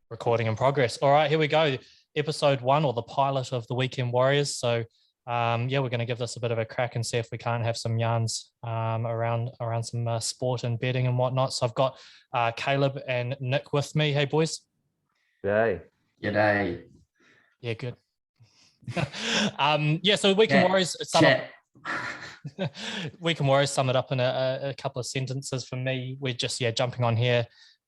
Recording in progress. All right, here we go. Episode 1, or the pilot of the Weekend Warriors. So, we're going to give this a bit of a crack and see if we can't have some yarns around some sport and betting and whatnot. So I've got Caleb and Nick with me. Hey, boys. G'day. G'day. Yeah, good. So Weekend Warriors Weekend Warriors sum it up in a couple of sentences for me. We're just jumping on here,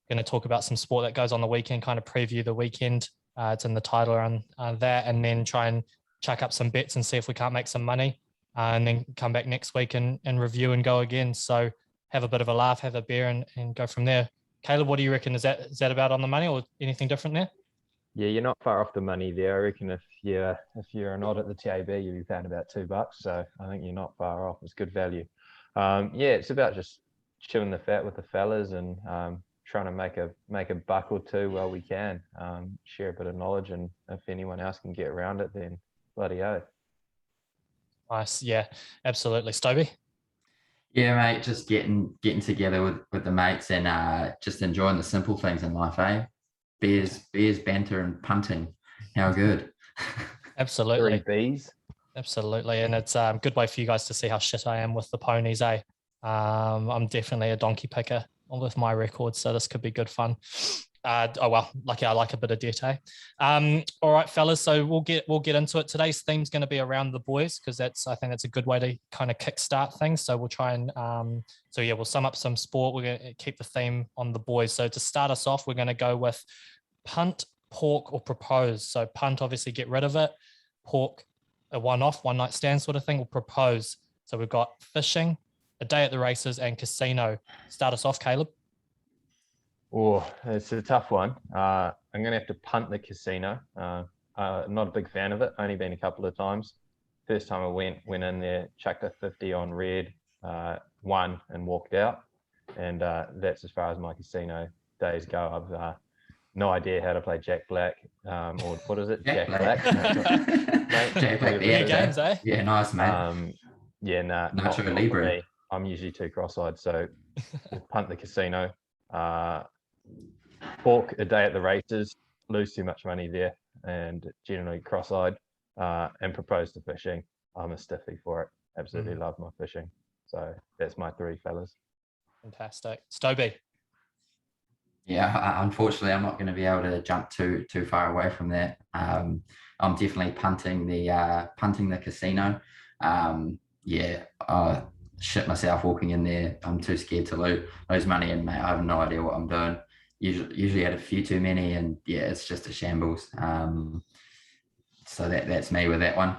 going to talk about some sport that goes on the weekend, kind of preview the weekend. It's in the title around that, and then try and chuck up some bets and see if we can't make some money, and then come back next week and review and go again. So have a bit of a laugh, have a beer, and go from there. Caleb, what do you reckon? Is that about on the money or anything different there? Yeah, you're not far off the money there. I reckon if you're not at the TAB, you'll be paying about $2. So I think you're not far off. It's good value. It's about just chewing the fat with the fellas and trying to make a buck or two while we can. Share a bit of knowledge, and if anyone else can get around it, then bloody oath. Nice, yeah, absolutely. Stobie? Yeah, mate, just getting together with the mates and just enjoying the simple things in life, eh? Beers, banter, and punting. How good. Absolutely. 3 Bs. Absolutely. And it's a good way for you guys to see how shit I am with the ponies, eh? I'm definitely a donkey picker with my record, so this could be good fun. Lucky I like a bit of debt, eh? All right, fellas, so we'll get into it. Today's theme's going to be around the boys, because I think that's a good way to kind of kickstart things. So we'll try and we'll sum up some sport. We're going to keep the theme on the boys. So to start us off, we're going to go with punt, pork, or propose. So punt, obviously get rid of it. Pork, a one-off, one-night stand sort of thing, or propose. So we've got fishing, a day at the races, and casino. Start us off, Caleb. Oh, it's a tough one. I'm going to have to punt the casino. Not a big fan of it. Only been a couple of times. First time I went in there, chucked a 50 on red, won and walked out. And that's as far as my casino days go. I've no idea how to play Jack Black, or what is it? Jack Black. Jack Black. Yeah, games, eh? Yeah, nice, mate. Not for me. I'm usually too cross-eyed, so we'll punt the casino. Pork, a day at the races, lose too much money there, and generally cross-eyed, and propose to fishing. I'm a stiffy for it. Absolutely love my fishing. So that's my 3 fellas. Fantastic. Stobie? Yeah, unfortunately, I'm not going to be able to jump too far away from that. I'm definitely punting the casino. I shit myself walking in there. I'm too scared to lose money, and mate, I have no idea what I'm doing. Usually had a few too many, and yeah, it's just a shambles. So that's me with that one.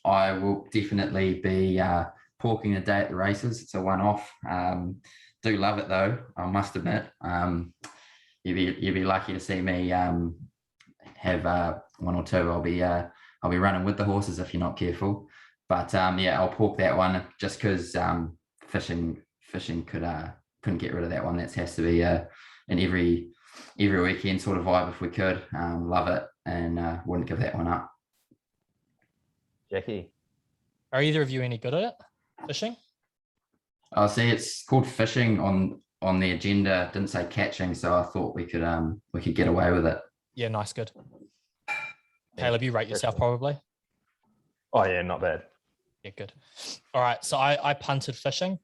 I will definitely be porking a day at the races. It's a one-off. Do love it though, I must admit. You'd be lucky to see me have 1 or 2. I'll be running with the horses if you're not careful. But I'll pork that one just because fishing couldn't get rid of that one. That has to be an every weekend sort of vibe if we could. Love it, and wouldn't give that one up. Jackie, are either of you any good at it? Fishing? Oh, see, it's called fishing on the agenda. Didn't say catching, so I thought we could get away with it. Yeah, nice, good. Caleb, you rate yourself probably. Oh yeah, not bad. Yeah, good. All right, so I punted fishing.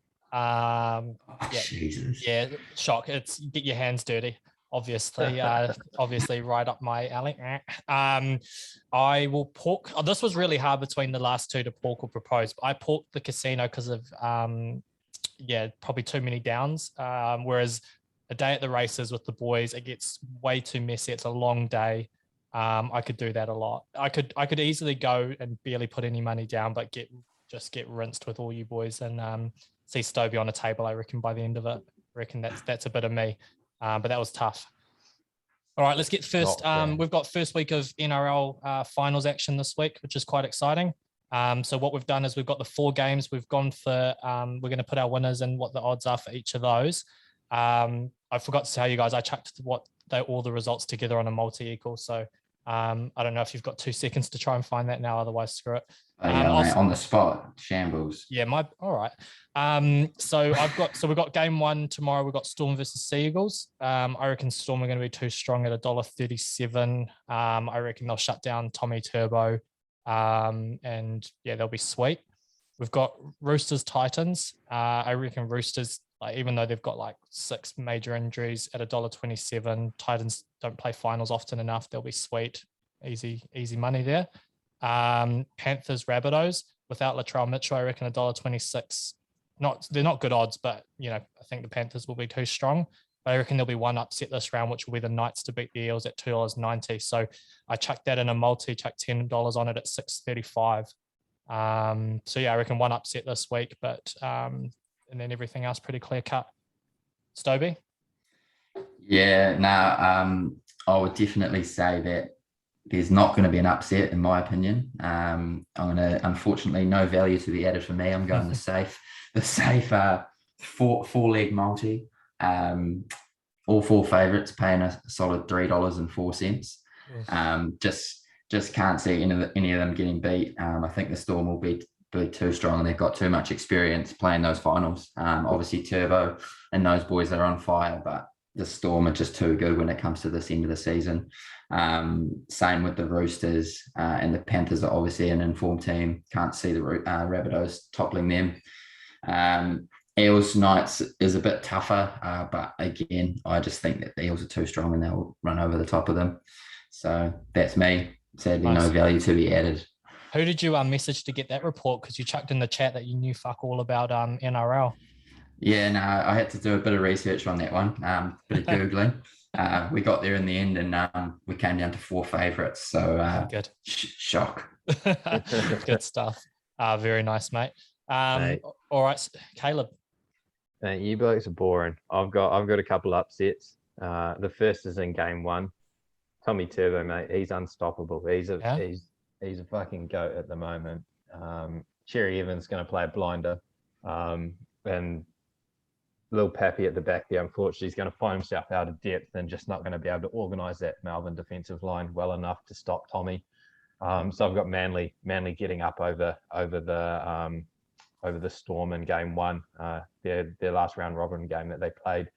Jesus. Yeah, shock. It's get your hands dirty. Obviously, right up my alley. I will pork. Oh, this was really hard between the last 2 to pork or propose. But I porked the casino because of probably too many downs. Whereas a day at the races with the boys, it gets way too messy. It's a long day. I could do that a lot. I could easily go and barely put any money down, but get rinsed with all you boys and see Stobie on a table. I reckon by the end of it, that's a bit of me. But that was tough. All right, let's get first. We've got first week of NRL finals action this week, which is quite exciting. So what we've done is we've got the 4 games. We've gone for we're going to put our winners and what the odds are for each of those. I forgot to tell you guys, I chucked all the results together on a multi-equal. So I don't know if you've got 2 seconds to try and find that now. Otherwise, screw it. Yeah, mate, on the spot, shambles. Yeah, all right. So we've got game 1 tomorrow. We've got Storm versus Seagulls. I reckon Storm are going to be too strong at $1.37. I reckon they'll shut down Tommy Turbo. And yeah, they'll be sweet. We've got Roosters Titans. I reckon Roosters, like, even though they've got like 6 major injuries at $1.27, Titans don't play finals often enough. They'll be sweet. Easy money there. Panthers Rabbitohs without Latrell Mitchell, I reckon $1.26. They're not good odds, but I think the Panthers will be too strong. But I reckon there'll be one upset this round, which will be the Knights to beat the Eels at $2.90. So I chucked that in a multi, chucked $10 on it at $6.35. So yeah, I reckon one upset this week, but and then everything else pretty clear cut. Stobie? Yeah, I would definitely say that there's not going to be an upset, in my opinion. I'm going to, unfortunately, no value to be added for me. I'm going the safe four-leg multi. All 4 favourites paying a solid $3.04. Just can't see any of them getting beat. I think the Storm will be too strong, and they've got too much experience playing those finals. Obviously, Turbo and those boys are on fire, but the Storm are just too good when it comes to this end of the season. Same with the Roosters, and the Panthers are obviously an informed team. Can't see the Rabbitohs toppling them. Eels Knights is a bit tougher, but again, I just think that the Eels are too strong and they'll run over the top of them. So that's me. Sadly, nice. No value to be added. Who did you message to get that report? Because you chucked in the chat that you knew fuck all about NRL. Yeah, no, I had to do a bit of research on that one, bit of Googling. We got there in the end, and we came down to 4 favourites. So good. Shock. Good stuff. Very nice, mate. All right, Caleb. You blokes are boring. I've got a couple upsets. The first is in game 1. Tommy Turbo, mate, he's unstoppable. He's a fucking goat at the moment. Cherry Evans going to play a blinder, and Lil Pappy at the back there, unfortunately, he's going to find himself out of depth and just not going to be able to organise that Melbourne defensive line well enough to stop Tommy. So I've got Manly getting up over the Storm in game 1. Their last round robin game that they played.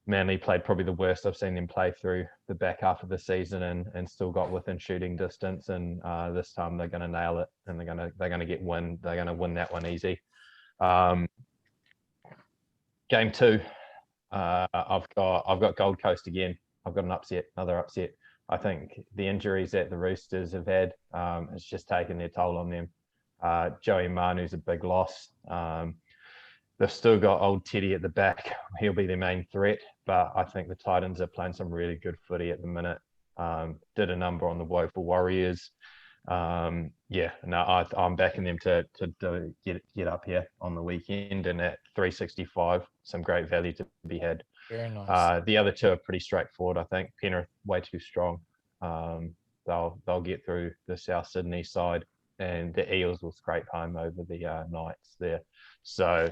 Manly played probably the worst I've seen them play through the back half of the season, and still got within shooting distance. And this time they're going to nail it, and they're going to get win. They're going to win that one easy. Game 2, I've got Gold Coast again. I've got another upset. I think the injuries that the Roosters have had, it's just taken their toll on them. Joey Manu's a big loss. They've still got old Teddy at the back. He'll be their main threat, but I think the Titans are playing some really good footy at the minute. Did a number on the Woeful Warriors. I'm backing them to get up here on the weekend, and at 365, some great value to be had. Very nice. The other 2 are pretty straightforward, I think. Penrith way too strong. They'll get through the South Sydney side, and the Eels will scrape home over the Knights there. So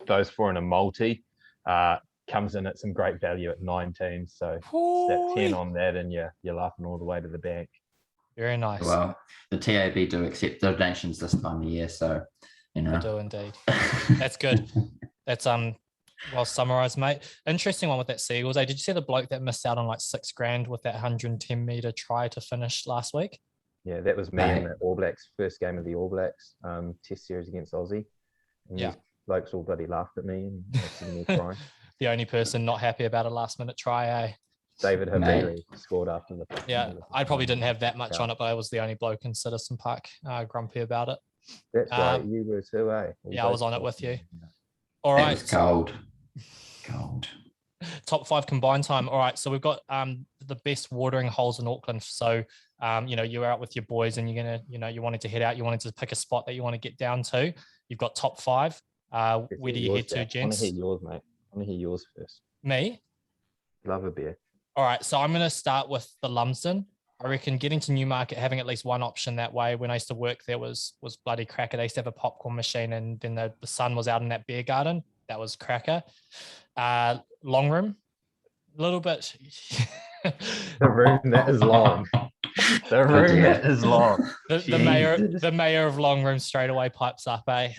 those 4 in a multi comes in at some great value at 19. So that 10 on that, and you're laughing all the way to the bank. Very nice. Well, the TAB do accept donations this time of year, so I do indeed. That's good. That's well summarized, mate. Interesting one with that Seagulls. Did you see the bloke that missed out on like $6,000 with that 110 meter try to finish last week? Yeah, that was me in the All Blacks, first game of the All Blacks test series against Aussie. And these blokes all bloody laughed at me and sitting there crying. The only person not happy about a last minute try, eh? David Habiri scored after the. Yeah, I probably didn't have that much on it, but I was the only bloke in Citizen Park grumpy about it. That's right, you were too, eh? I was on it with you. All right. It was cold. Top 5 combined time. All right, so we've got the best watering holes in Auckland. So, you're out with your boys and you're going to, you wanted to head out. You wanted to pick a spot that you want to get down to. You've got top 5. Where do you head to, gents? I want to hear yours, mate. I want to hear yours first. Me? Love a beer. All right, so I'm going to start with the Lumsden. I reckon getting to Newmarket, having at least one option that way. When I used to work there was bloody cracker. They used to have a popcorn machine, and then the sun was out in that beer garden. That was cracker. Long room, a little bit. The room that is long. The remit is long. The mayor of Long Room straight away pipes up, eh?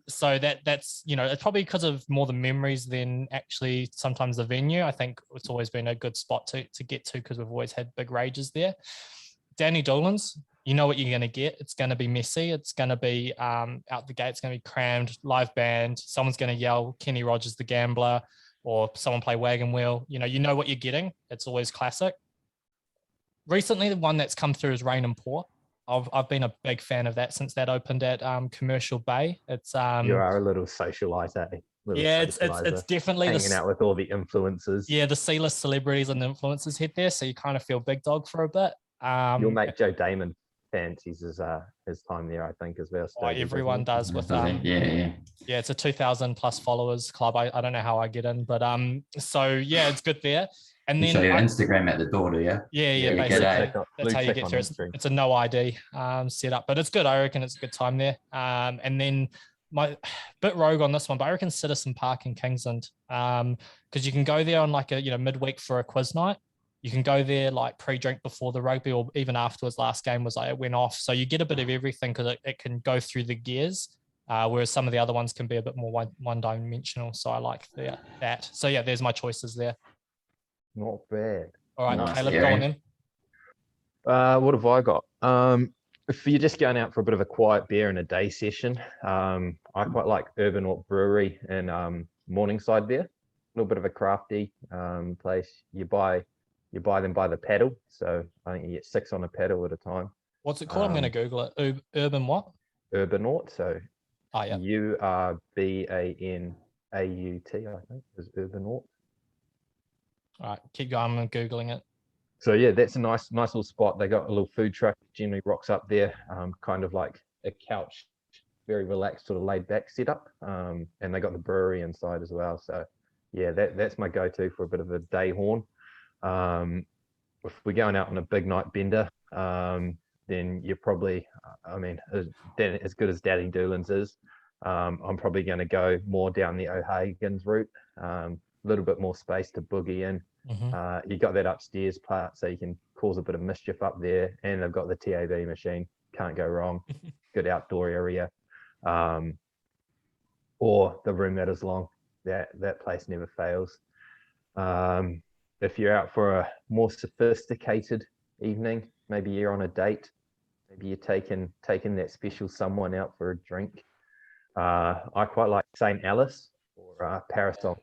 So that's it's probably because of more the memories than actually sometimes the venue. I think it's always been a good spot to get to because we've always had big rages there. Danny Doolan's, you know what you're going to get. It's going to be messy. It's going to be out the gate. It's going to be crammed, live band. Someone's going to yell Kenny Rogers the Gambler, or someone play Wagon Wheel. You know what you're getting. It's always classic. Recently, the one that's come through is Rain and Pour. I've been a big fan of that since that opened at Commercial Bay. It's you are a little socialite, eh? It's definitely hanging out with all the influencers. Yeah, the C-list celebrities and the influencers head there, so you kind of feel big dog for a bit. You'll make Joe Damon fancies his time there, I think, as well. Everyone does with yeah, it's a 2,000 plus followers club. I don't know how I get in, but so yeah, it's good there. And you then show your Instagram at the door, do you? Yeah, basically that's how you get through it. It's a no ID setup, but it's good. I reckon it's a good time there. And then my bit rogue on this one, but I reckon Citizen Park in Kingsland, because you can go there on like a midweek for a quiz night. You can go there like pre-drink before the rugby, or even afterwards. Last game was it went off, so you get a bit of everything because it can go through the gears, whereas some of the other ones can be a bit more one-dimensional. So I like that. So yeah, there's my choices there. Not bad. All right, nice. Caleb, go on then. What have I got? If you're just going out for a bit of a quiet beer and a day session, I quite like Urban Walk Brewery in Morningside there. A little bit of a crafty place. You buy them by the paddle, so I think you get 6 on a paddle at a time. What's it called? I'm going to Google it. Urban what? Urbanort. So yeah. URBANAUT, I think, is Urbanort. All right, keep going. I'm Googling it. So yeah, that's a nice little spot. They got a little food truck, generally rocks up there, kind of like a couch, very relaxed, sort of laid back setup. And they got the brewery inside as well. So yeah, that's my go-to for a bit of a day horn. If we're going out on a big night bender, then you're probably, as good as Daddy Doolan's is, I'm probably going to go more down the O'Hagan's route. A little bit more space to boogie in. Mm-hmm. You got that upstairs part, so you can cause a bit of mischief up there, and they've got the TAB machine. Can't go wrong. Good outdoor area. Or the room that is long. That place never fails. If you're out for a more sophisticated evening, maybe you're on a date, maybe you're taking that special someone out for a drink. I quite like St. Alice or Parasol.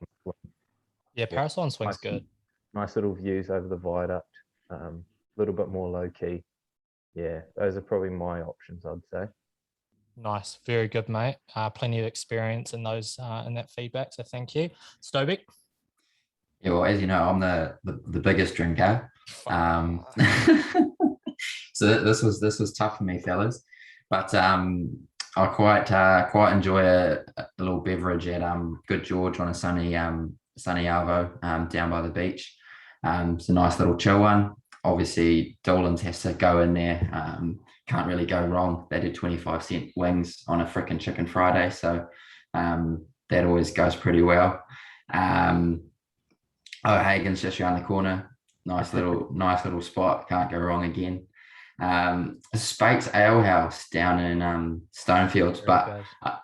Yeah, Parasol and Swing's good. Nice little views over the viaduct. A little bit more low key. Yeah, those are probably my options, I'd say. Nice, very good, mate. Plenty of experience in those in that feedback, so thank you. Stobic? Yeah, well, as you know, I'm the biggest drinker. So this was tough for me, fellas. But I quite enjoy a little beverage at Good George on a sunny arvo down by the beach. It's a nice little chill one. Obviously, Dolan's has to go in there. Can't really go wrong. They do 25-cent wings on a frickin' Chicken Friday, so that always goes pretty well. O'Hagan's just around the corner. Nice little spot. Can't go wrong again. Spake's Ale House down in Stonefields, but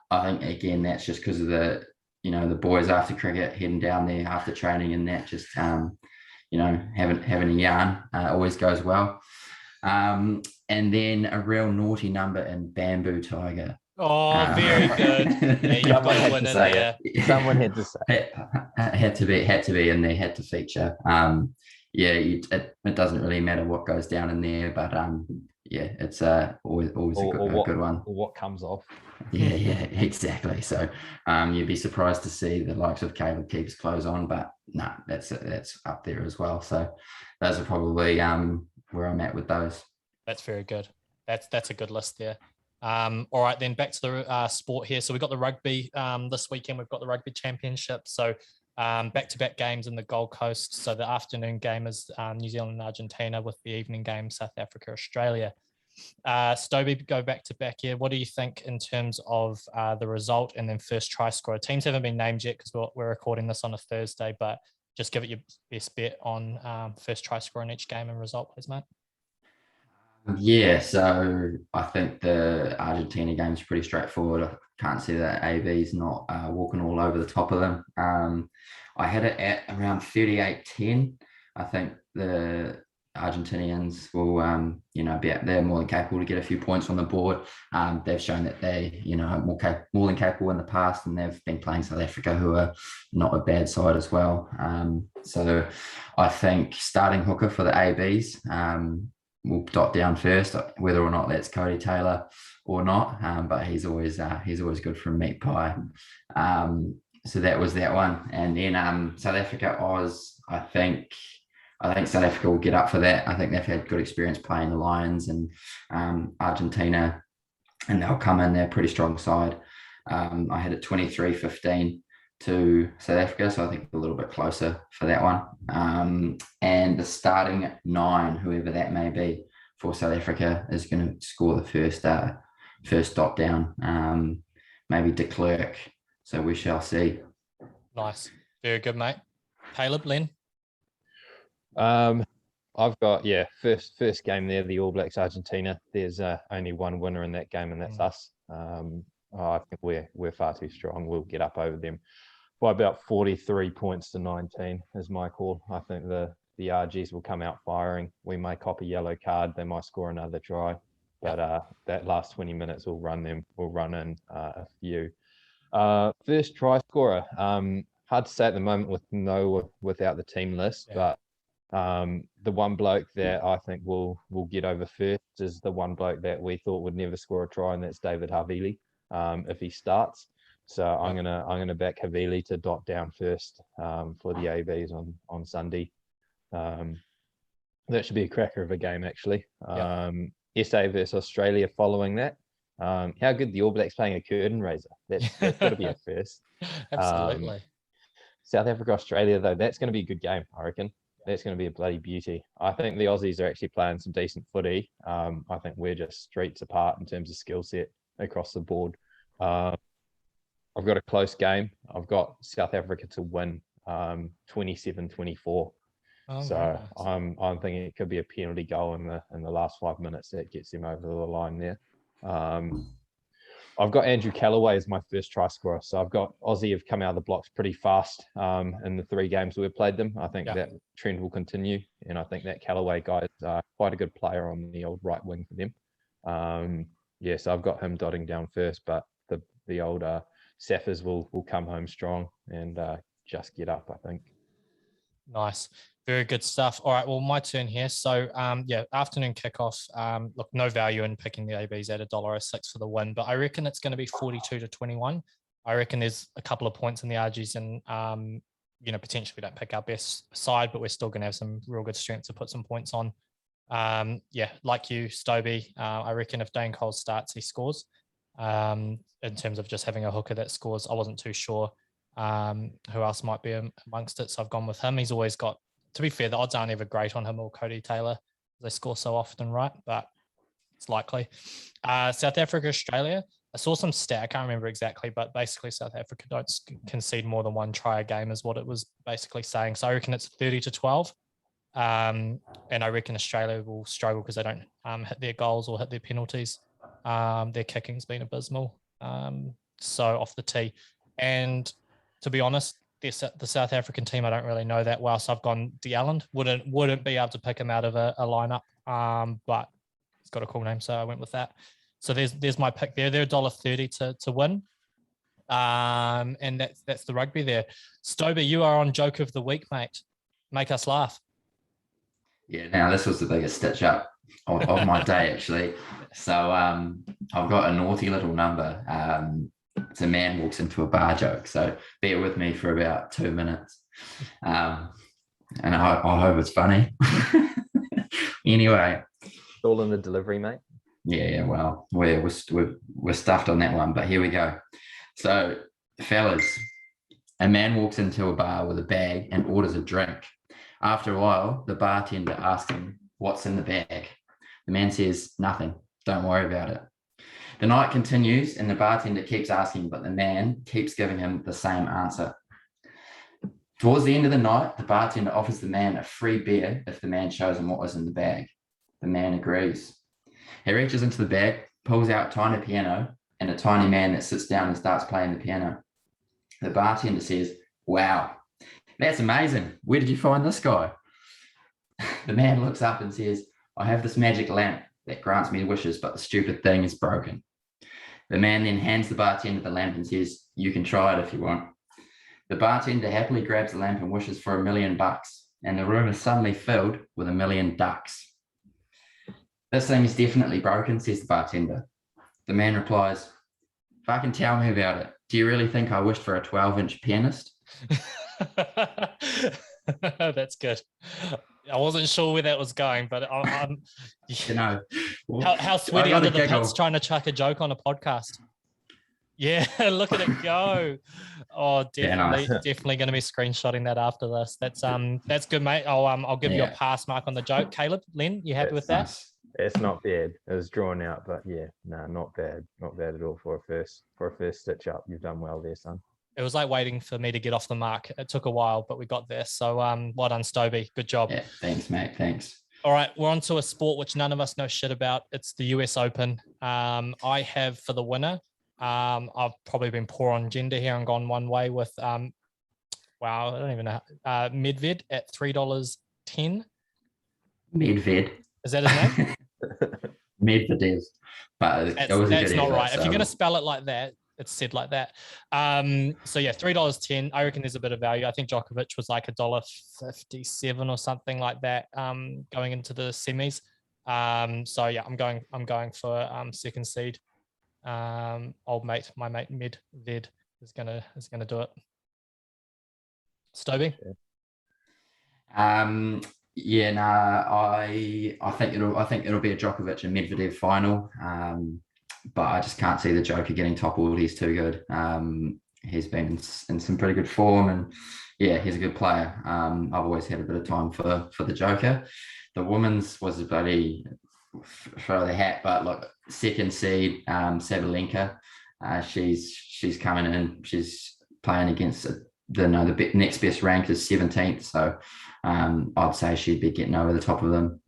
I think again that's just because of the boys after cricket heading down there after training and that just having a yarn always goes well. And then a real naughty number in Bamboo Tiger. Oh, very good. Yeah, you've got to win it there. Someone had to say it. Had to be in there, had to feature. It doesn't really matter what goes down in there, but it's always a good one. Or what comes off. Yeah, exactly. So you'd be surprised to see the likes of Caleb keep his clothes on, but no, that's up there as well. So those are probably where I'm at with those. That's very good. That's a good list there. All right, then back to the sport here. So we've got the rugby this weekend. We've got the rugby championship. So back-to-back games in the Gold Coast. So the afternoon game is New Zealand and Argentina, with the evening game South Africa, Australia. Stobie, go back-to-back here. What do you think in terms of the result and then first try scorer? Teams haven't been named yet because we're recording this on a Thursday, but just give it your best bet on first try scorer in each game and result, please, mate. Yeah, so I think the Argentina game's pretty straightforward. I can't see that AB's not walking all over the top of them. I had it at around 38-10. I think the Argentinians will, they're more than capable to get a few points on the board. They've shown that they, are more than capable in the past, and they've been playing South Africa, who are not a bad side as well. So I think starting hooker for the ABs. Will dot down first, whether or not that's Cody Taylor or not. But he's always good for a meat pie. So that was that one, and then South Africa Oz. I think South Africa will get up for that. I think they've had good experience playing the Lions and Argentina, and they'll come in. They're a pretty strong side. I had it 23-15 to South Africa, so I think a little bit closer for that one. And the starting 9, whoever that may be for South Africa, is going to score the first dot down. Maybe de Klerk. So we shall see. Nice, very good, mate. Caleb, Len. I've got first game there, the All Blacks Argentina. There's only one winner in that game, and that's us. I think we're far too strong. We'll get up over them by about 43 points to 19 is my call. I think the RGs will come out firing. We may cop a yellow card. They might score another try. But that last 20 minutes will run in a few. First try scorer. Hard to say at the moment without the team list, but the one bloke that I think will get over first is the one bloke that we thought would never score a try, and that's David Havili. If he starts, so I'm gonna back Havili to dot down first for the ABs on Sunday. That should be a cracker of a game, actually. SA versus Australia following that. How good the All Blacks playing a curtain raiser? That's got to be a first. Absolutely. South Africa, Australia, though, that's going to be a good game, I reckon. That's going to be a bloody beauty. I think the Aussies are actually playing some decent footy. I think we're just streets apart in terms of skill set across the board. I've got a close game. I've got South Africa to win 27-24. So nice. I'm thinking it could be a penalty goal in the last 5 minutes that gets him over the line there. I've got Andrew Callaway as my first try scorer. So I've got Aussie have come out of the blocks pretty fast in the 3 games we've played them. I think that trend will continue, and I think that Callaway guy is quite a good player on the old right wing for them. So I've got him dotting down first, but the old Saffers will come home strong and just get up, I think. Nice. Very good stuff. All right, well, my turn here. So, afternoon kickoff. Look, no value in picking the ABs at $1.06 for the win, but I reckon it's going to be 42-21. I reckon there's a couple of points in the RGs, and potentially we don't pick our best side, but we're still going to have some real good strength to put some points on. Like you, Stobie, I reckon if Dane Cole starts, he scores. In terms of just having a hooker that scores, I wasn't too sure who else might be amongst it, so I've gone with him. He's always got, to be fair, the odds aren't ever great on him or Cody Taylor. They score so often, right? But it's likely. South Africa, Australia. I saw some stat, I can't remember exactly, but basically South Africa don't concede more than one try a game is what it was basically saying. So I reckon it's 30-12. And I reckon Australia will struggle because they don't hit their goals or hit their penalties. Their kicking's been abysmal. So off the tee. And to be honest, the South African team I don't really know that well, so I've gone D'Allen. Wouldn't be able to pick him out of a lineup, but he's got a cool name, so I went with that. So there's my pick there. They're $1.30 to win, and that's the rugby there. Stober, you are on joke of the week, mate. Make us laugh. Yeah, now this was the biggest stitch up of my day, actually. So I've got a naughty little number. It's a man walks into a bar joke, so bear with me for about 2 minutes, and I hope it's funny. Anyway, all in the delivery, mate. Yeah. Well, we're stuffed on that one, but here we go. So, fellas, a man walks into a bar with a bag and orders a drink. After a while, the bartender asks him, "What's in the bag?" The man says, "Nothing. Don't worry about it." The night continues and the bartender keeps asking, but the man keeps giving him the same answer. Towards the end of the night, the bartender offers the man a free beer if the man shows him what was in the bag. The man agrees. He reaches into the bag, pulls out a tiny piano and a tiny man that sits down and starts playing the piano. The bartender says, "Wow, that's amazing. Where did you find this guy?" The man looks up and says, "I have this magic lamp that grants me wishes, but the stupid thing is broken." The man then hands the bartender the lamp and says, "You can try it if you want." The bartender happily grabs the lamp and wishes for $1 million, and the room is suddenly filled with 1,000,000 ducks. "This thing is definitely broken," says the bartender. The man replies, "Fucking tell me about it. Do you really think I wished for a 12-inch pianist?" That's good. I wasn't sure where that was going, but I'm how sweaty under the pits trying to chuck a joke on a podcast. Yeah, look at it go. Oh, definitely going to be screenshotting that after this. That's good, mate. I'll give you a pass mark on the joke. Caleb, Len, you happy with that? Nice. It's not bad. It was drawn out, but yeah, no, not bad. Not bad at all for a first stitch up. You've done well there, son. It was like waiting for me to get off the mark. It took a while, but we got there. So well done, Stovey. Good job. Yeah, thanks, mate. Thanks. All right, we're on to a sport which none of us know shit about. It's the US Open. I have for the winner. I've probably been poor on gender here and gone one way with I don't even know. Medved at $3.10. Medved. Is that his name? Medvedev. But that's not right. If you're going to spell it like that, it's said like that. So yeah, $3.10. I reckon there's a bit of value. I think Djokovic was like $1.57 or something like that going into the semis. So yeah, I'm going for second seed. My mate Medved is gonna do it. Stovey? Yeah, no, I think it'll be a Djokovic and Medvedev final. But I just can't see the Joker getting toppled. He's too good. He's been in some pretty good form, and yeah, he's a good player. I've always had a bit of time for the Joker. The women's was a bloody throw the hat, but look, second seed, Sabalenka. She's coming in. She's playing against the next best rank is 17th. So I'd say she'd be getting over the top of them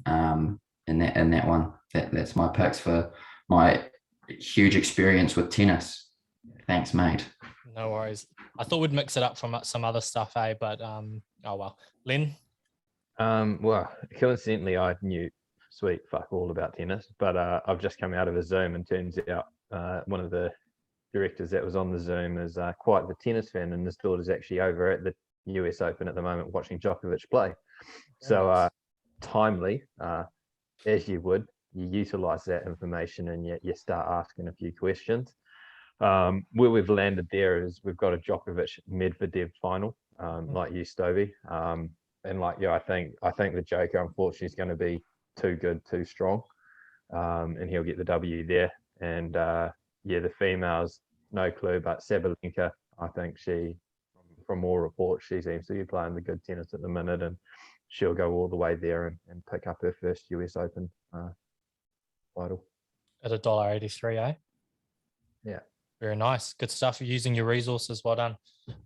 in that one. That's my picks for my huge experience with tennis. Thanks, mate. No worries. I thought we'd mix it up from some other stuff, but oh well. Len? Well, coincidentally, I knew sweet fuck all about tennis, but I've just come out of a Zoom, and turns out one of the directors that was on the Zoom is quite the tennis fan, and his daughter's actually over at the US Open at the moment watching Djokovic play. So timely, as you would. You utilize that information and you start asking a few questions. Where we've landed there is we've got a Djokovic Medvedev final, like you, Stovey. And like you, I think the Joker unfortunately is going to be too good, too strong, and he'll get the W there. And the females, no clue, but Sabalenka, I think from all reports, she seems to be playing the good tennis at the minute, and she'll go all the way there and pick up her first US Open title. At $1.83, eh? Yeah. Very nice. Good stuff. You're using your resources. Well done.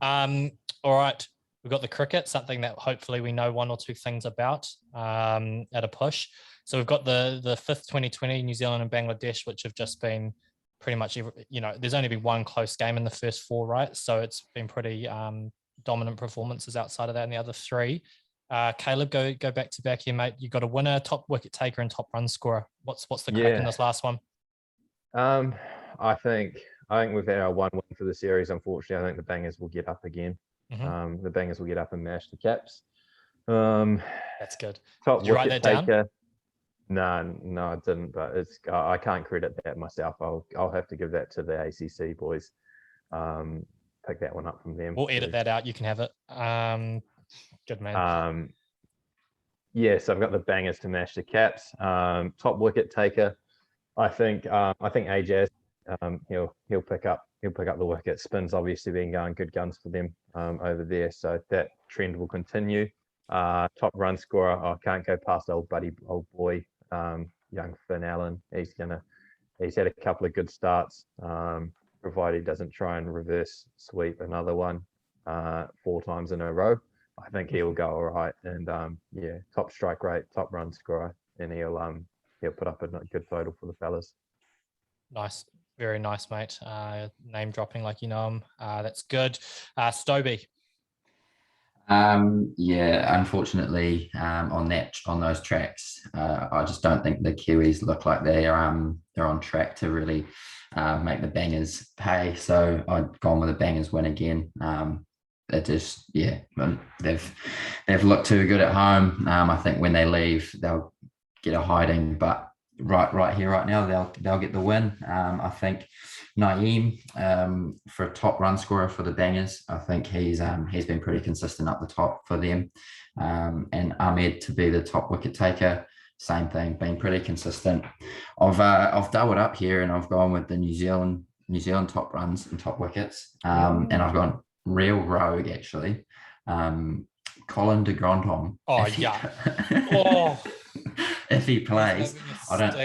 All right. We've got the cricket, something that hopefully we know one or two things about at a push. So we've got the 5th 2020 New Zealand and Bangladesh, which have just been pretty much, there's only been one close game in the first 4, right? So it's been pretty dominant performances outside of that in the other 3. Caleb, go back to back here, mate. You got a winner, top wicket taker, and top run scorer. What's the crack in this last one? I think we've had our 1 win for the series. Unfortunately, I think the Bangers will get up again. The Bangers will get up and mash the Caps. That's good. Top Did you write wicket that taker. down? No, I didn't. But I can't credit that myself. I'll have to give that to the ACC boys. Pick that one up from them. We'll edit that out. You can have it. Good man. So I've got the Bangers to mash the Caps. Top wicket taker, I think Ajaz, he'll pick up the wicket. Spin's obviously been going good guns for them over there, so that trend will continue. Top run scorer, I can't go past old boy, young Finn Allen. He's had a couple of good starts, provided he doesn't try and reverse sweep another one 4 times in a row. I think he'll go all right. And top strike rate, top run scorer, and he'll put up a good total for the fellas. Nice. Very nice, mate. Name dropping like you know him. That's good. Stobie. Yeah, unfortunately, on those tracks, I just don't think the Kiwis look like they're on track to really make the Bangers pay. So I'd gone with the Bangers win again. They're just they've looked too good at home. I think when they leave, they'll get a hiding, but right here, right now, they'll get the win. I think Naeem, for a top run scorer for the Bangers, I think he's been pretty consistent up the top for them. And Ahmed to be the top wicket taker, same thing, been pretty consistent. I've doubled up here and I've gone with the New Zealand top runs and top wickets. And I've gone real rogue actually. Colin de Grandhomme. Oh yeah. Oh. If he plays, I don't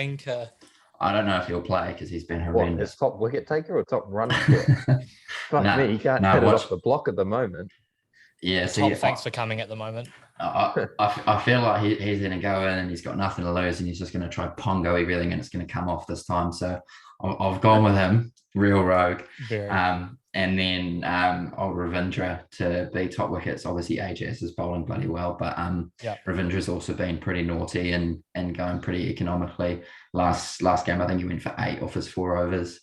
know if he'll play because he's been horrendous. What, is top wicket taker or top run scorer? Fuck me, he can't hit it off the block at the moment. Yeah, thanks for coming at the moment. I feel like he's going to go in and he's got nothing to lose and he's just going to try pongo everything and it's going to come off this time. So I've gone with him, real rogue. And then Ravindra to be top wickets. Obviously, AJS is bowling bloody well, but Ravindra's also been pretty naughty and going pretty economically. Last game, I think he went for 8 off his 4 overs.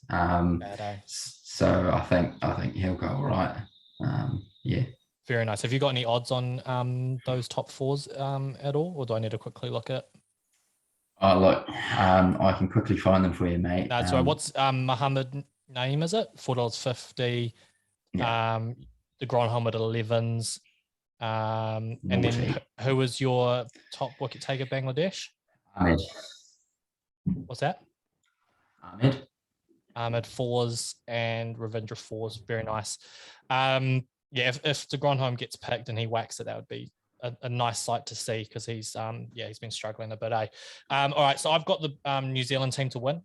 So I think he'll go all right. Yeah. Very nice. Have you got any odds on those top 4s at all, or do I need to quickly look at? Oh, look, I can quickly find them for you, mate. So what's Muhammad Naeem, is it? $4.50. Yeah. The Grandhomme at 11s. And then who was your top wicket taker, Bangladesh? Ahmed. What's that? Ahmed 4s and Ravindra 4s. Very nice. Yeah, if the Grandhomme gets picked and he whacks it, that would be a nice sight to see because he's been struggling a bit. All right, so I've got the New Zealand team to win.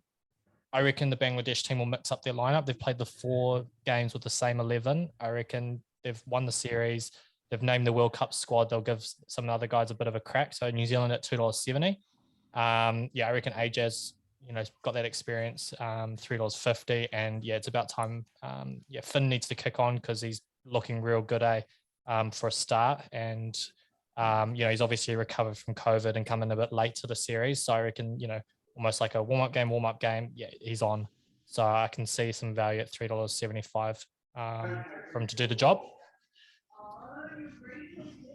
I reckon the Bangladesh team will mix up their lineup. They've played the 4 games with the same 11. I reckon they've won the series. They've named the World Cup squad. They'll give some of the other guys a bit of a crack. So New Zealand at $2.70. I reckon Ajaz, got that experience, $3.50. And it's about time. Finn needs to kick on because he's looking real good, for a start. And, he's obviously recovered from COVID and coming a bit late to the series. So I reckon, almost like a warm-up game. Yeah, he's on. So I can see some value at $3.75 for him to do the job.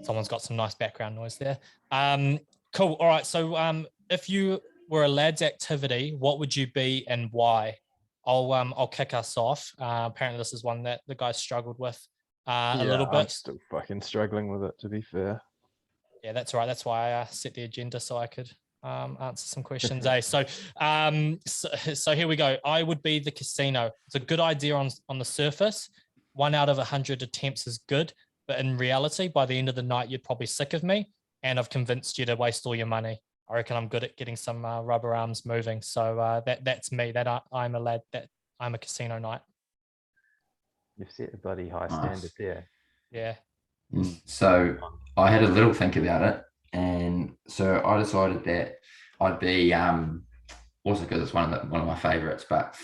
Someone's got some nice background noise there. Cool. All right. So if you were a lads activity, what would you be and why? I'll kick us off. Apparently this is one that the guys struggled with a little bit. I'm still fucking struggling with it, to be fair. Yeah, that's right. That's why I set the agenda so I could answer some questions. So here we go. I would be the casino. It's a good idea on the surface. 1 out of 100 attempts is good, but in reality, by the end of the night, you're probably sick of me, and I've convinced you to waste all your money. I reckon I'm good at getting some rubber arms moving. So that's me. I'm a lad. That I'm a casino knight. You've set a bloody high standard there. Yeah. So I had a little think about it. And so I decided that I'd be also because it's one of my favorites, but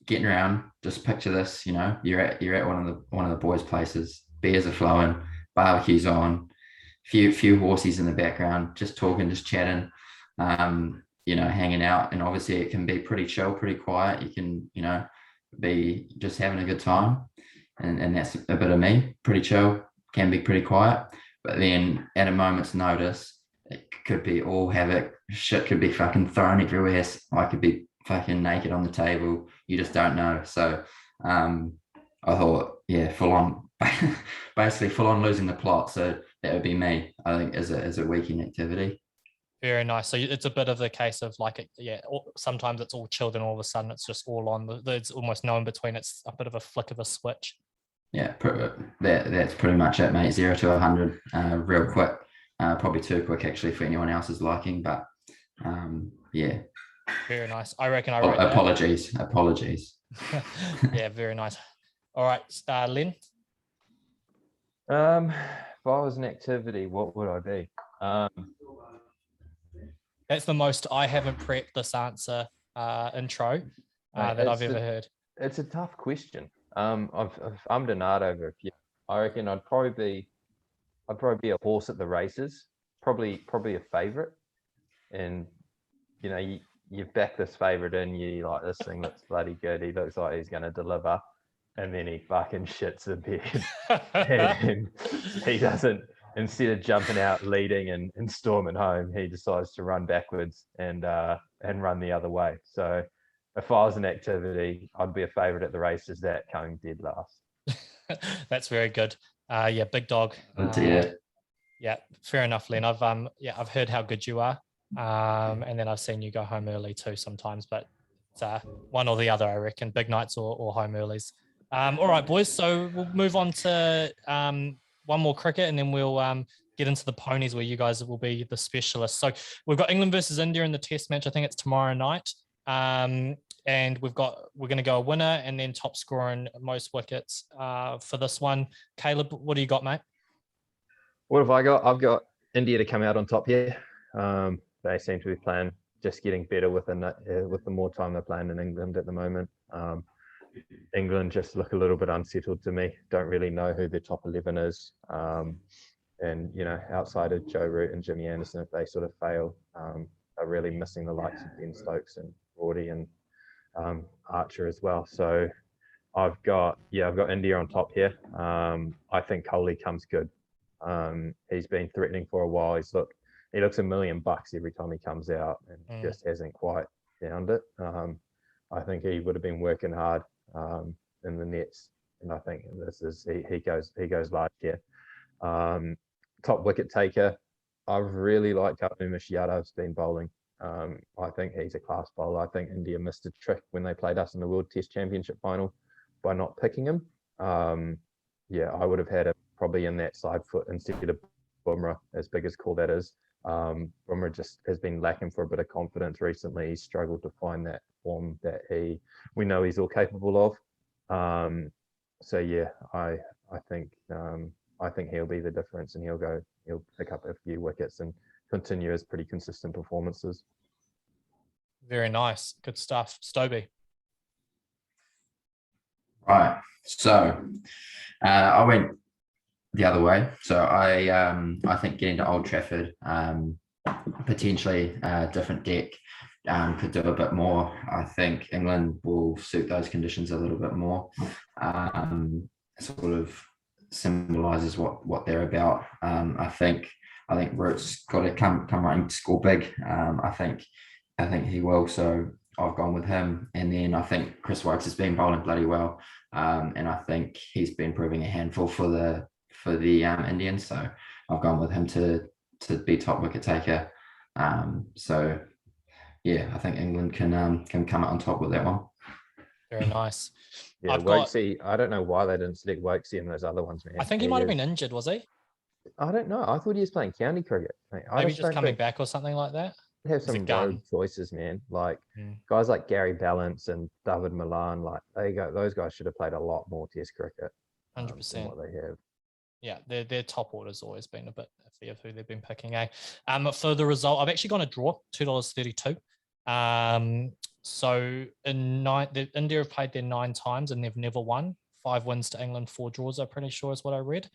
getting around, just picture this, you're at one of the boys' places, beers are flowing, barbecue's on, few horsies in the background, just talking, just chatting, hanging out. And obviously it can be pretty chill, pretty quiet. You can, be just having a good time. And that's a bit of me, pretty chill, can be pretty quiet. But then at a moment's notice, it could be all havoc. Shit could be fucking thrown everywhere. I could be fucking naked on the table. You just don't know. So I thought, full on, basically full on losing the plot. So that would be me, I think, as a weekend activity. Very nice. So it's a bit of the case of sometimes it's all chilled and all of a sudden it's just all on. There's almost no in between. It's a bit of a flick of a switch. Yeah, that's pretty much it, mate. 0 to 100, real quick. Probably too quick actually for anyone else's liking, but yeah. Very nice. I reckon I wrote Apologies. Yeah, very nice. All right, Lynn. If I was an activity, what would I be? That's the most I haven't prepped this answer intro that I've ever heard. It's a tough question. I've ummed and ahed over a few. I reckon I'd probably be a horse at the races, probably a favourite, and you know you've backed this favourite in, you like, this thing looks bloody good. He looks like he's going to deliver, and then he fucking shits the bed, and he doesn't. Instead of jumping out leading and storming home, he decides to run backwards and run the other way. So if I was an activity, I'd be a favourite at the races, that coming dead last. That's very good. Yeah, big dog. Yeah, fair enough, Len. I've heard how good you are, and then I've seen you go home early too sometimes. But it's one or the other, I reckon. Big nights or home earlies. All right, boys. So we'll move on to one more cricket, and then we'll get into the ponies, where you guys will be the specialists. So we've got England versus India in the Test match. I think it's tomorrow night. And we're going to go a winner and then top scorer and most wickets for this one. Caleb, what do you got, mate? What have I got? I've got India to come out on top here. They seem to be playing, just getting better with the more time they're playing in England at the moment. England just look a little bit unsettled to me. Don't really know who their top 11 is. And, you know, outside of Joe Root and Jimmy Anderson, if they sort of fail, are really missing the likes of Ben Stokes and Brody and Archer as well. So I've got India on top here. I think Kohli comes good. He's been threatening for a while. He looks $1 million every time he comes out, and just hasn't quite found it. I think he would have been working hard in the nets, and I think he goes large here. Top wicket taker, I've really liked how Umesh Yadav's been bowling. I think he's a class bowler. I think India missed a trick when they played us in the World Test Championship final by not picking him. I would have had him probably in that side foot instead of Bumrah, as big as call that is. Bumrah just has been lacking for a bit of confidence recently. He's struggled to find that form that we know he's all capable of. I think he'll be the difference, and he'll pick up a few wickets and continue his pretty consistent performances. Very nice. Good stuff. Stobie. Right. So I went the other way. So I think getting to Old Trafford, potentially a different deck, could do a bit more. I think England will suit those conditions a little bit more. Sort of symbolises what they're about. I think Root's got to come running to score big. I think he will. So I've gone with him, and then I think Chris Wokes has been bowling bloody well, and I think he's been proving a handful for the Indians. So I've gone with him to be top wicket taker. So yeah, I think England can come out on top with that one. Very nice. Yeah, Wokesy, I don't know why they didn't select Wokesy in those other ones, man. I think he might have been injured, was he? I don't know. I thought he was playing county cricket. Maybe just coming back or something like that. Have some rogue choices, man. Like guys like Gary Ballance and David Milan, like those guys should have played a lot more Test cricket. 100%. Than what they have. Yeah, their top order's always been a bit iffy of who they've been picking. For the result, I've actually gone a draw, $2.32. So India have played there 9 times and they've never won. 5 wins to England, 4 draws, I'm pretty sure is what I read.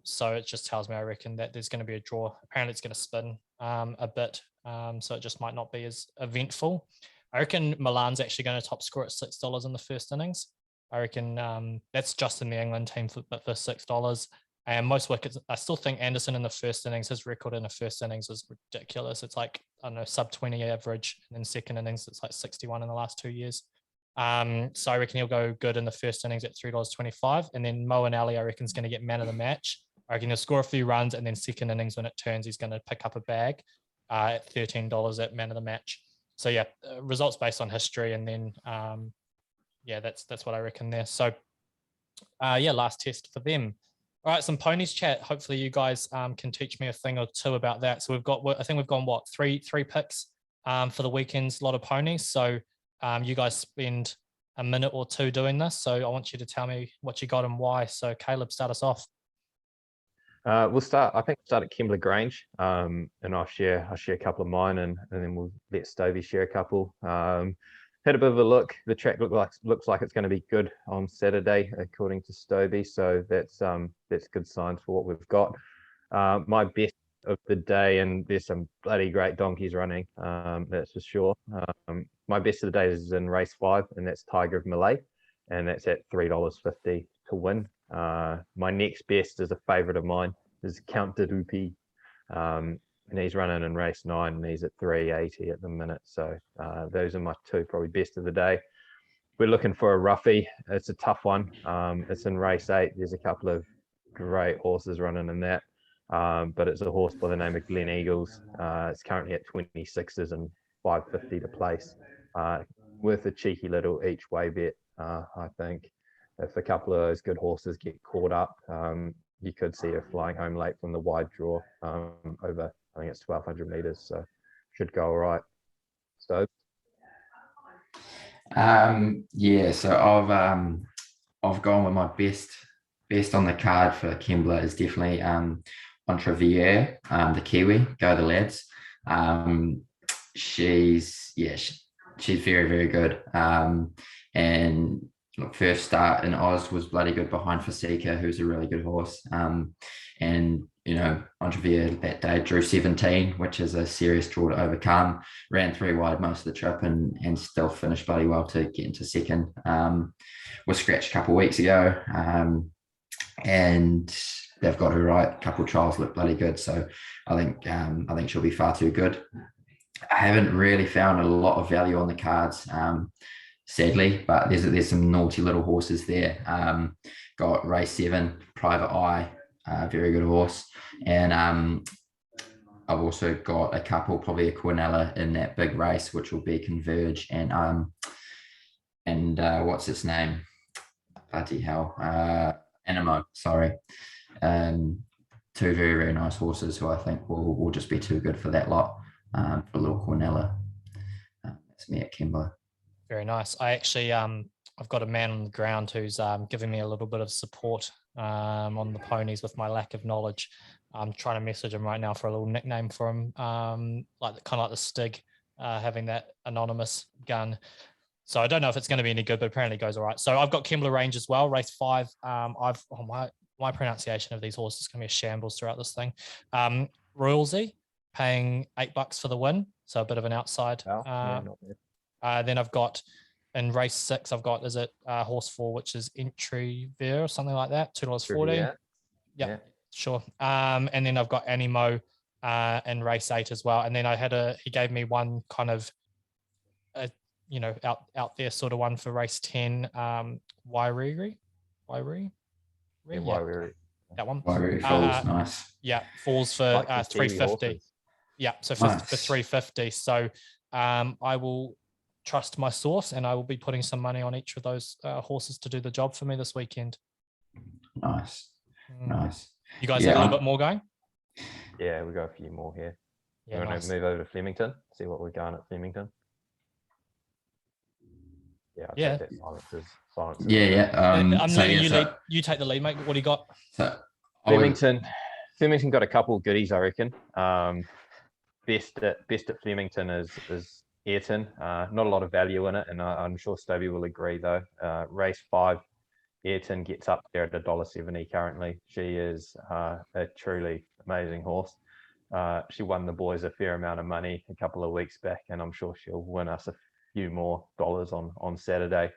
So it just tells me, I reckon, that there's going to be a draw. Apparently it's going to spin a bit. So it just might not be as eventful. I reckon Milan's actually going to top score at $6 in the first innings. I reckon that's just in the England team for $6. And most wickets, I still think Anderson in the first innings, his record in the first innings is ridiculous. It's like, I don't know, sub 20 average. And then second innings, it's like 61 in the last 2 years. So I reckon he'll go good in the first innings at $3.25. And then Moeen Ali, I reckon, is going to get man of the match. I reckon he'll score a few runs, and then second innings when it turns, he's going to pick up a bag at $13 at man of the match. So yeah, results based on history. And then, that's what I reckon there. So last test for them. All right, some ponies chat. Hopefully you guys can teach me a thing or two about that. So I think we've gone three picks for the weekends, a lot of ponies. So you guys spend a minute or two doing this. So I want you to tell me what you got and why. So Caleb, start us off. We'll start. I think we'll start at Kembla Grange, and I'll share a couple of mine, and then we'll let Stovey share a couple. Had a bit of a look. The track looks like it's going to be good on Saturday, according to Stovey. So that's good signs for what we've got. My best of the day, and there's some bloody great donkeys running. That's for sure. My best of the day is in race 5, and that's Tiger of Malay, and that's at $3.50 to win. My next best is a favourite of mine, is Count de Dupi. And he's running in race 9, and he's at 380 at the minute. So those are my 2 probably best of the day. We're looking for a roughie. It's a tough one. It's in race 8. There's a couple of great horses running in that. But it's a horse by the name of Glen Eagles. It's currently at 26s and 550 to place. Worth a cheeky little each way bet, I think. If a couple of those good horses get caught up, you could see her flying home late from the wide draw over, I think it's 1,200 meters, so should go all right. So, yeah, so I've gone with my best on the card for Kembla is definitely Entrevier, the Kiwi. Go the lads. She's very, very good. And look, first start in Oz was bloody good behind Fasika, who's a really good horse. And you know, Entrevier that day drew 17, which is a serious draw to overcome. Ran 3 wide most of the trip and still finished bloody well to get into second. Was scratched a couple of weeks ago. And they've got her right. A couple of trials look bloody good. So I think she'll be far too good. I haven't really found a lot of value on the cards. Sadly, but there's some naughty little horses there. Got race 7, Private Eye, very good horse, and I've also got a couple, probably a Quinella in that big race, which will be Converge and what's its name? Bloody hell, Animo. Sorry, 2 very, very nice horses who I think will just be too good for that lot. For little Quinella, that's me at Kembla. Very nice. I actually, I've got a man on the ground who's giving me a little bit of support on the ponies with my lack of knowledge. I'm trying to message him right now for a little nickname for him, like kind of like the Stig, having that anonymous gun. So I don't know if it's going to be any good, but apparently it goes all right. So I've got Kembla Range as well, race 5. My pronunciation of these horses is going to be a shambles throughout this thing. Royalsy paying $8 for the win, so a bit of an outside. Then I've got in race 6, I've got horse 4, which is Entry Ver or something like that, $2.40. Yeah, sure. And then I've got Animo in race 8 as well. And then he gave me one kind of out there sort of one for race 10, Wairiri. That one. Wairiri Falls, nice. Yeah, falls for 350. Yeah, so for 350. So I will trust my source, and I will be putting some money on each of those horses to do the job for me this weekend. Nice. You guys have a little bit more going? Yeah, we got a few more here. Yeah, you want to move over to Flemington, see what we're going at Flemington? Yeah. Silence. Yeah. You take the lead, mate. What do you got? So, Flemington got a couple of goodies, I reckon. Best at Flemington is Ayrton. Not a lot of value in it, and I'm sure Stovey will agree though. Race 5, Ayrton gets up there at $1.70 currently. She is a truly amazing horse. She won the boys a fair amount of money a couple of weeks back, and I'm sure she'll win us a few more dollars on Saturday.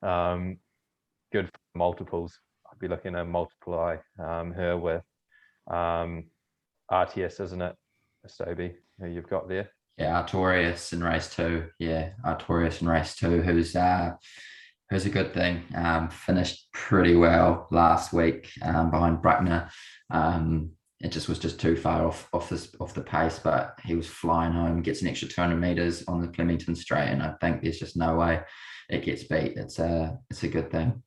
Good for multiples. I'd be looking to multiply her with RTS, isn't it, Stovey, who you've got there? Yeah, Artorias in race 2. Yeah, Artorias in race 2, who's a good thing. Finished pretty well last week behind Bruckner. It was just too far off the pace, but he was flying home, gets an extra 200 meters on the Flemington straight, and I think there's just no way it gets beat. It's a good thing.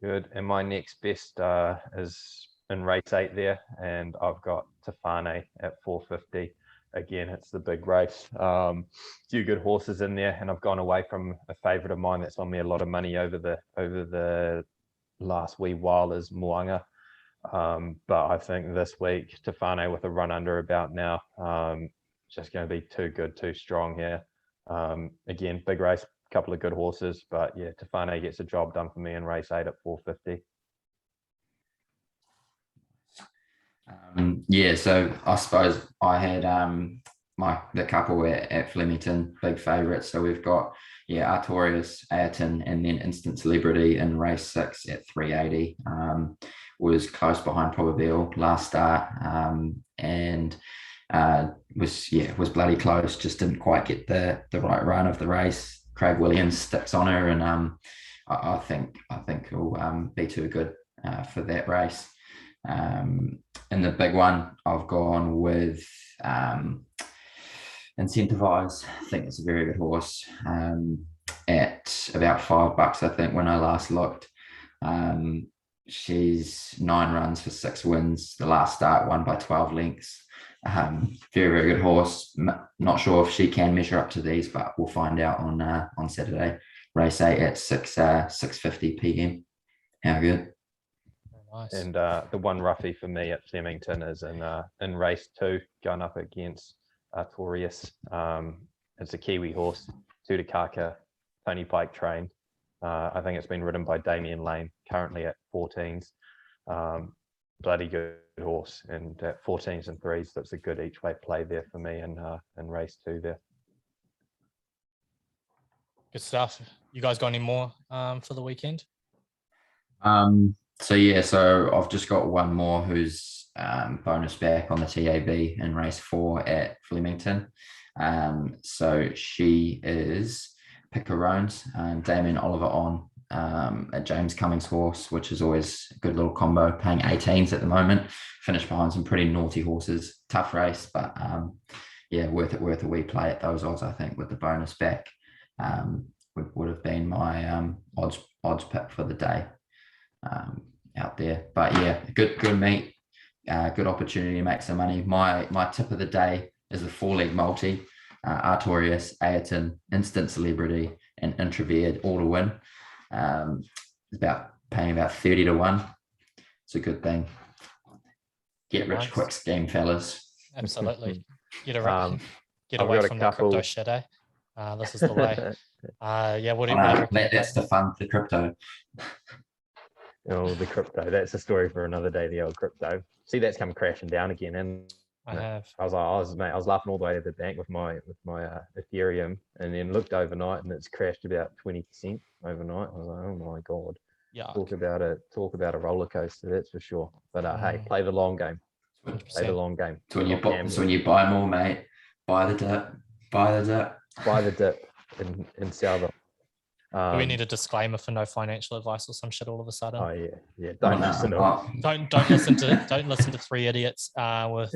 Good. And my next best is in race 8 there, and I've got Tefane at 450. Again, it's the big race. Few good horses in there, and I've gone away from a favourite of mine that's on me a lot of money over the last wee while is Moanga. But I think this week, Tefane with a run under about now, just going to be too good, too strong here. Again, big race, couple of good horses, but yeah, Tefane gets a job done for me in race 8 at 450. Yeah, so I suppose I had the couple at Flemington, big favourites. So we've got Artorias, Ayrton, and then Instant Celebrity in race 6 at 380. Was close behind Probabeel last start, and was bloody close. Just didn't quite get the right run of the race. Craig Williams sticks on her, and I think he'll be too good for that race. In the big one, I've gone with Incentivize. I think it's a very good horse at about $5, I think, when I last looked. She's 9 runs for 6 wins. The last start won by 12 lengths. Very, very good horse. Not sure if she can measure up to these, but we'll find out on Saturday. Race 8 at 6:50 p.m. How good? Nice. And the one roughie for me at Flemington is in race 2, going up against Artorias. It's a Kiwi horse, Tutakaka, Tony Pike trained. I think it's been ridden by Damien Lane, currently at 14s. Bloody good horse, and at 14s and 3s, that's a good each way play there for me in race 2 there. Good stuff. You guys got any more for the weekend? So I've just got one more who's bonus back on the TAB in race 4 at Flemington. So she is Picarones and Damien Oliver on at James Cummings' horse, which is always a good little combo, paying 18s at the moment. Finished behind some pretty naughty horses. Tough race, but worth a wee play at those odds, I think, with the bonus back. Would have been my odds pick for the day out there. But yeah, good meet, good opportunity to make some money. My tip of the day is the 4-leg multi. Artorias, Ayrton, Instant Celebrity, and Intravered all to win. It's paying about 30 to 1. It's a good thing. Get rich quick scheme, fellas. Absolutely. Get away from the crypto shit, eh? This is the way. That's the fun, the crypto. Oh, the crypto. That's a story for another day, the old crypto. See, that's come crashing down again. And I was laughing all the way to the bank with my Ethereum, and then looked overnight, and it's crashed about 20% overnight. I was like, oh my god! Yeah. Talk about a roller coaster, that's for sure. But hey, play the long game. 100%. Play the long game. It's when you buy more, mate. Buy the dip. Buy the dip and sell them. Do we need a disclaimer for no financial advice or some shit all of a sudden? Oh yeah. Don't listen to 3 idiots with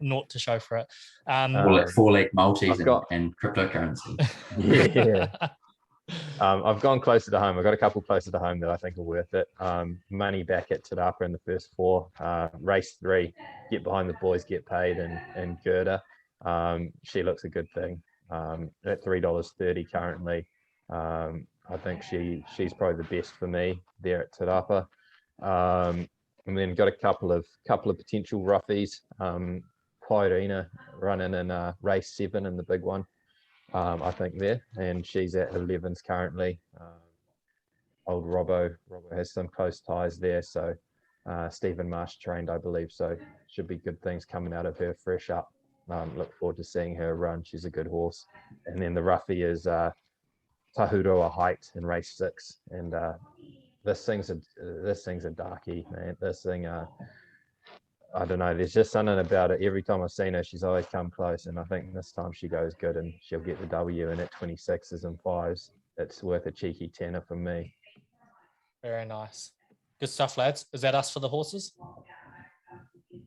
not to show for it. 4-leg multis and cryptocurrency. Yeah. I've gone closer to home. I've got a couple closer to home that I think are worth it. Money back at Te Rapa in the first 4. Race 3, get behind the boys, get paid, and Gerda. She looks a good thing. At $3.30 currently. I think she's probably the best for me there at Te Rapa. And then got a couple of potential roughies. Pairina running in race 7 in the big one. I think there, and she's at 11s currently. Old Robbo has some close ties there, so Stephen Marsh trained, I believe, so should be good things coming out of her fresh up. Look forward to seeing her run. She's a good horse. And then the roughie is Tahuroa Height in race 6, and this thing's a darkie, man. This thing, I don't know. There's just something about it. Every time I've seen her, she's always come close, and I think this time she goes good, and she'll get the W. And at 26s and 5s, it's worth a cheeky tenner for me. Very nice. Good stuff, lads. Is that us for the horses?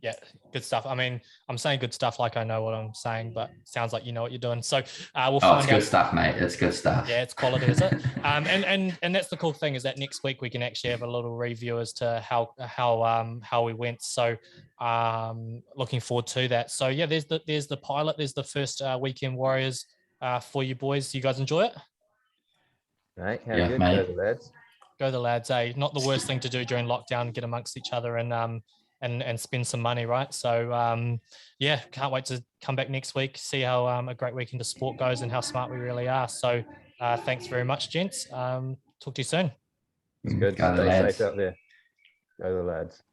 Yeah, good stuff. I mean, I'm saying good stuff like I know what I'm saying, but it sounds like you know what you're doing. So we'll find out. It's good stuff, mate. It's good stuff. Yeah, it's quality, is it? And that's the cool thing, is that next week we can actually have a little review as to how we went. So looking forward to that. So yeah, there's the pilot. There's the first Weekend Warriors for you boys. You guys enjoy it? Right, how good, lads? Go the lads, eh? Not the worst thing to do during lockdown, get amongst each other and spend some money, right? So yeah, can't wait to come back next week, see how a great weekend of sport goes and how smart we really are. So thanks very much, gents. Talk to you soon. It's good. Go the Stay lads. safe out there. Go the lads.